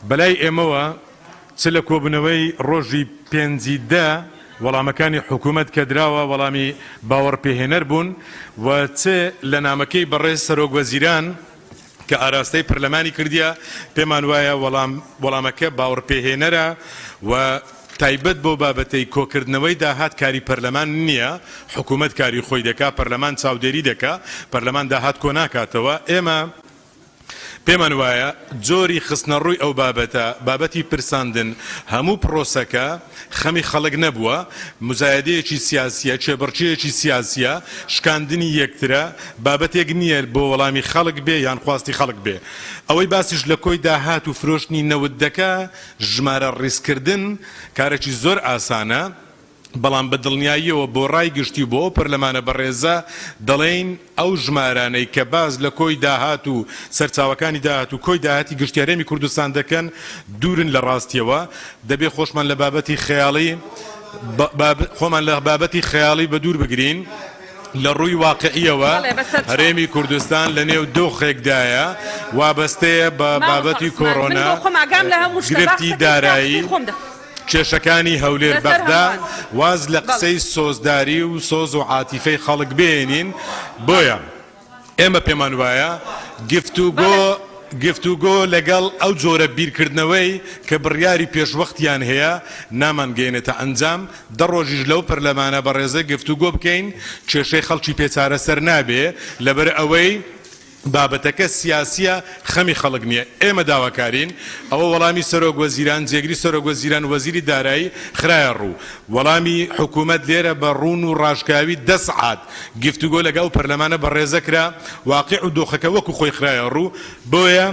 بەلای ئێمەوە چ لە کۆبنەوەی ڕۆژی پێنجی دا وەڵامەکانی حکوومەت کە دراوە وەڵامی باوەڕپێهێنەر بوون و چ لە نامەکەی بەڕێز سەرۆکوەزیران کە ئاراستەی پەرلەمانی کردیە پێمان وایە وەڵامەکە باوەڕپێهێنەرە و تایبەت بۆ بابەتەی کۆکردنەوەی داهات کاری پەرلەمان نییە حکوومەت کاری خۆی دەکا پەرلەمان چاودێری دەکا پەرلەمان داهات کۆ ناکاتەوە ئێمە پێمان وایە جۆری خستنە ڕووی ئەو بابەتی پرساندن هەموو پرۆسەکە خەمی خەڵک نەبووە مزایدەیەکی سیاسیە چێبڕچەیەکی سیاسیە شکاندنی یەکترە بابەتێک نییە بۆ وەڵامی خەڵک بێ یان خواستی خەڵک بێ ئەوەی باسیش لە کۆی داهات و فرۆشتنی نەوت دەکا ژمارە ڕیزکردن کارێکی زۆر ئاسانە بەڵام بە دڵنیاییەوە بۆ ڕای گشتی بۆ پەرلەمانە بەڕێزە دەڵێن ئەو ژمارانەی کە باز لە کۆی داهات و سەرچاوەکانی داهات و کۆی داهاتی گشتی هەرێمی کوردستان دەکەن دوورن لە ڕاستیەوە دەبێ خۆشمان لە بابەتی خەیاڵی خۆمان لە بابەتی خەیاڵی بە دوور بگرین لە ڕووی واقعیەوە هەرێمی کوردستان لە نێو دۆخێکدایە وابەستەیە بە بابەتی کۆڕۆنا گرفتی دارایی کێشەکانی هەولێر بەغدا واز لە قسەی سۆزداری و سۆز و عاتیفەی خەڵک بێنین بۆیە ئێمە پێمان وایە گفتوگۆ لەگەڵ ئەو جۆرە بیرکردنەوەی کە بڕیاری پێشوەختیان هەیە نامانگەێنێتە ئەنجام دەڕۆژیش لەو پەرلەمانە بەڕێزە گفتوگۆ بکەین کێشەی خەڵکی پێچارە سەر نابێ لەبەر ئەوەی بابەتەکە سیاسیە خەمی خەڵک نییە ئێمە داواکارین ئەوە وەڵامی سەرۆکوەزیران جێگری سەرۆکوەزیران وەزیری دارایی خرایە ڕوو وەڵامی حکوومەت لێرە بە ڕوون و ڕاشکاوی 10 سعات گفتوگۆ لەگەڵ پەرلەمانە بەڕێزە کرا واقع و دۆخەکە وەکو خۆی خرایە ڕوو بۆیە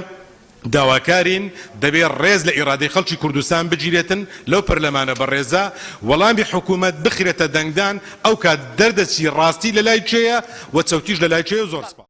داواکارین دەبێت ڕێز لە ئیرادەی خەڵکی کوردستان بگیرێتن لەو پەرلەمانە بەڕێزە وەڵامی حکوومەت بخرێتە دەنگدان ئەو کات دەردەچی ڕاستی لە لای چێیە و چەوتیش لە لای چێ و زۆر سپاس